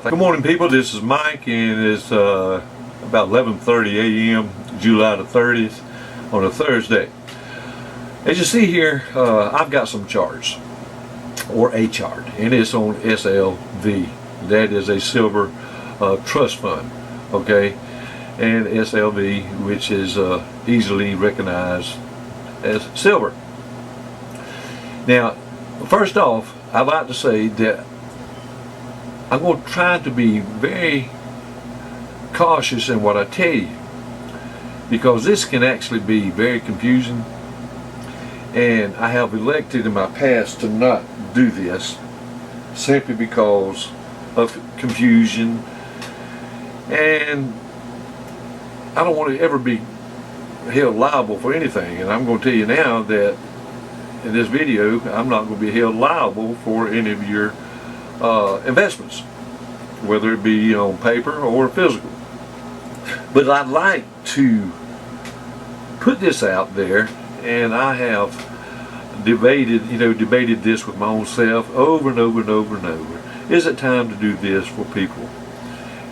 Good morning, people. This is Mike, and it's about 11:30 a.m. July the 30th on a Thursday. As you see here, I've got some charts, or a chart, and it's on SLV. That is a silver trust fund, okay? And SLV, which is easily recognized as silver. Now, first off, I'd like to say that I'm going to try to be very cautious in what I tell you, because this can actually be very confusing, and I have elected in my past to not do this simply because of confusion, and I don't want to ever be held liable for anything. And I'm going to tell you now that in this video I'm not going to be held liable for any of your investments, whether it be on paper or physical. But I'd like to put this out there, and I have debated this with my own self over and over and over and over. Is it time to do this for people?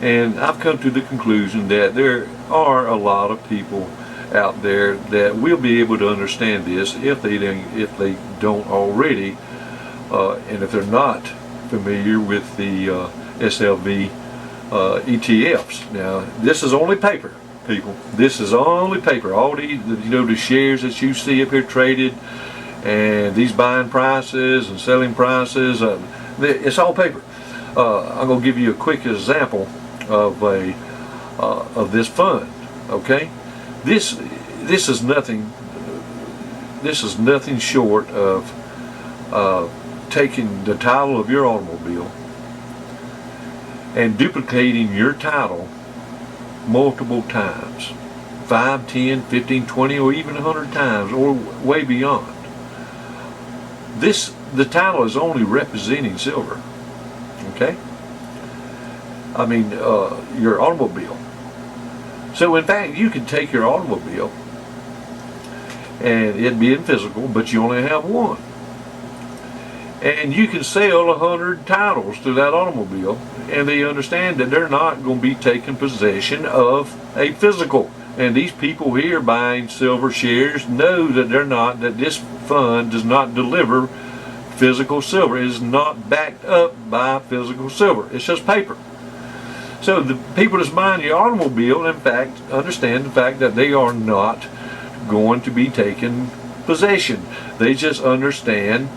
And I've come to the conclusion that there are a lot of people out there that will be able to understand this if they don't already, and if they're not familiar with the SLV ETFs. Now, this is only paper, people. This is only paper. All these, the shares that you see up here traded, and these buying prices and selling prices, it's all paper. I'm going to give you a quick example of this fund. Okay, this is nothing. This is nothing short of taking the title of your automobile and duplicating your title multiple times, 5, 10, 15, 20, or even 100 times, or way beyond. The title is only representing silver. Okay, I mean your automobile. So in fact, you could take your automobile and it'd be in physical, but you only have one, and you can sell 100 titles to that automobile, and they understand that they're not going to be taking possession of a physical. And these people here buying silver shares know that that this fund does not deliver physical silver. It is not backed up by physical silver. It's just paper. So the people that's buying your automobile, in fact, understand the fact that they are not going to be taking possession. They just understand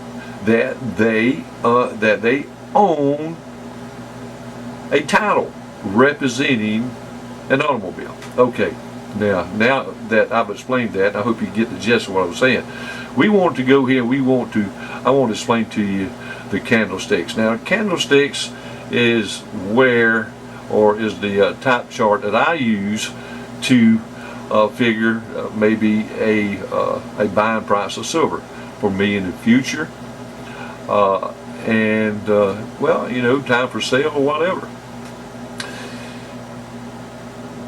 that they own a title representing an automobile. Okay, now that I've explained that, I hope you get the gist of what I was saying. We want to go here. I want to explain to you the candlesticks. Now, candlesticks is is the type chart that I use to figure maybe a buying price of silver for me in the future, and well, time for sale or whatever.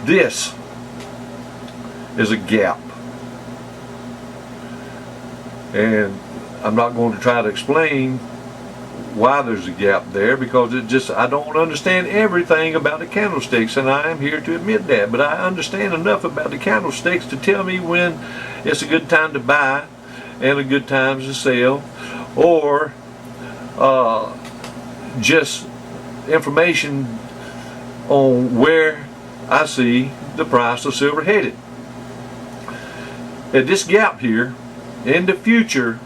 This is a gap, and I'm not going to try to explain why there's a gap there, because I don't understand everything about the candlesticks, and I am here to admit that. But I understand enough about the candlesticks to tell me when it's a good time to buy and a good time to sell, or just information on where I see the price of silver headed. At this gap here, in the future,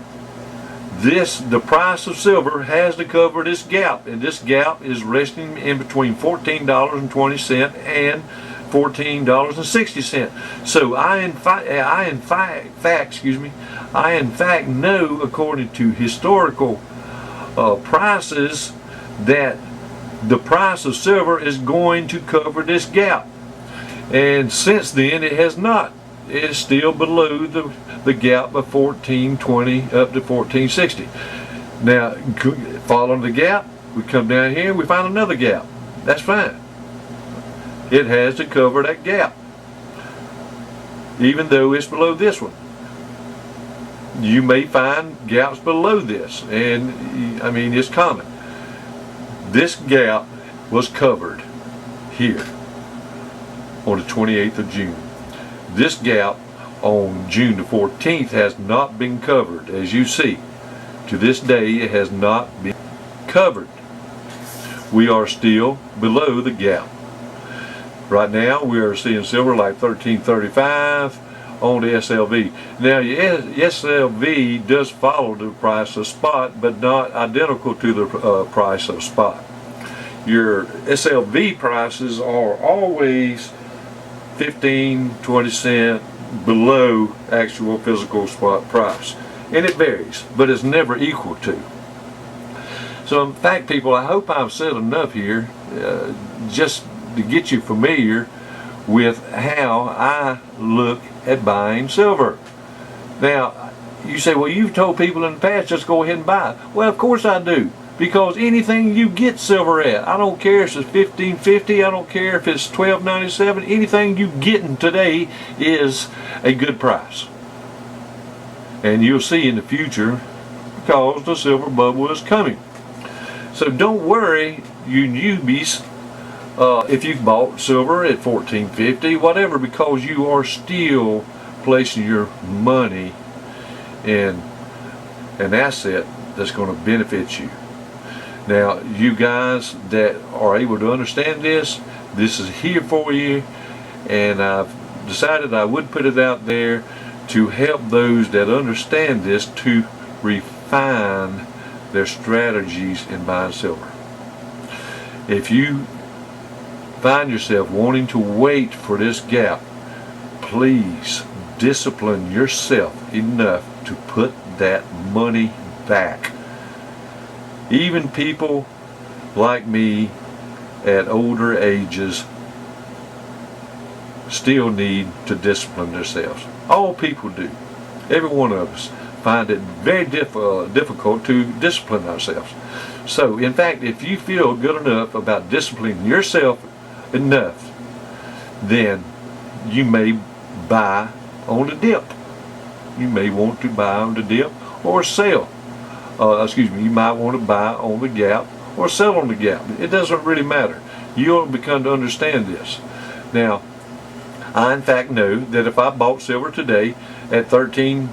the price of silver has to cover this gap, and this gap is resting in between $14.20 and $14.60. So I in fact know, according to historical prices, that the price of silver is going to cover this gap, and since then it has not. It is still below the gap of 1420 up to 1460. Now, following the gap, we come down here and we find another gap. That's fine. It has to cover that gap, even though it's below this one. You may find gaps below this, and I mean, it's common. This gap was covered here on the 28th of June. This gap on June the 14th has not been covered. As you see, to this day it has not been covered. We are still below the gap. Right now we are seeing silver like 1335 on the SLV. Now your SLV does follow the price of spot, but not identical to the price of spot. Your SLV prices are always 15-20 cents below actual physical spot price, and it varies, but it's never equal to. So in fact, people, I hope I've said enough here just to get you familiar with how I look at buying silver. Now you say, well, you've told people in the past just go ahead and buy it. Well, of course I do, because anything you get silver at, I don't care if it's $15.50, I don't care if it's $12.97, anything you getting today is a good price. And you'll see in the future, because the silver bubble is coming. So don't worry, you newbies, if you bought silver at $14.50, whatever, because you are still placing your money in an asset that's going to benefit you. Now, you guys that are able to understand this is here for you, and I've decided I would put it out there to help those that understand this to refine their strategies in buying silver. If you find yourself wanting to wait for this gap, please discipline yourself enough to put that money back. Even people like me at older ages still need to discipline themselves. All people do. Every one of us find it very difficult to discipline ourselves. So in fact, if you feel good enough about disciplining yourself enough, then you may buy on the dip. You may want to buy on the dip or sell. You might want to buy on the gap or sell on the gap. It doesn't really matter. You'll become to understand this. Now, I in fact know that if I bought silver today at 13,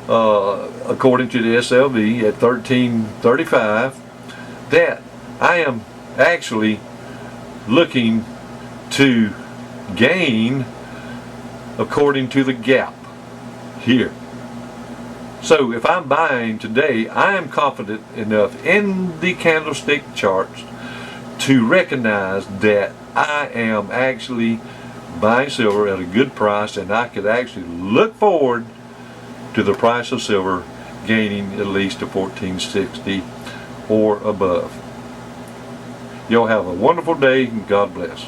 according to the SLV, at 1335, that I am actually looking to gain according to the gap here. So if I'm buying today, I am confident enough in the candlestick charts to recognize that I am actually buying silver at a good price, and I could actually look forward to the price of silver gaining at least to $14.60 or above. Y'all have a wonderful day, and God bless.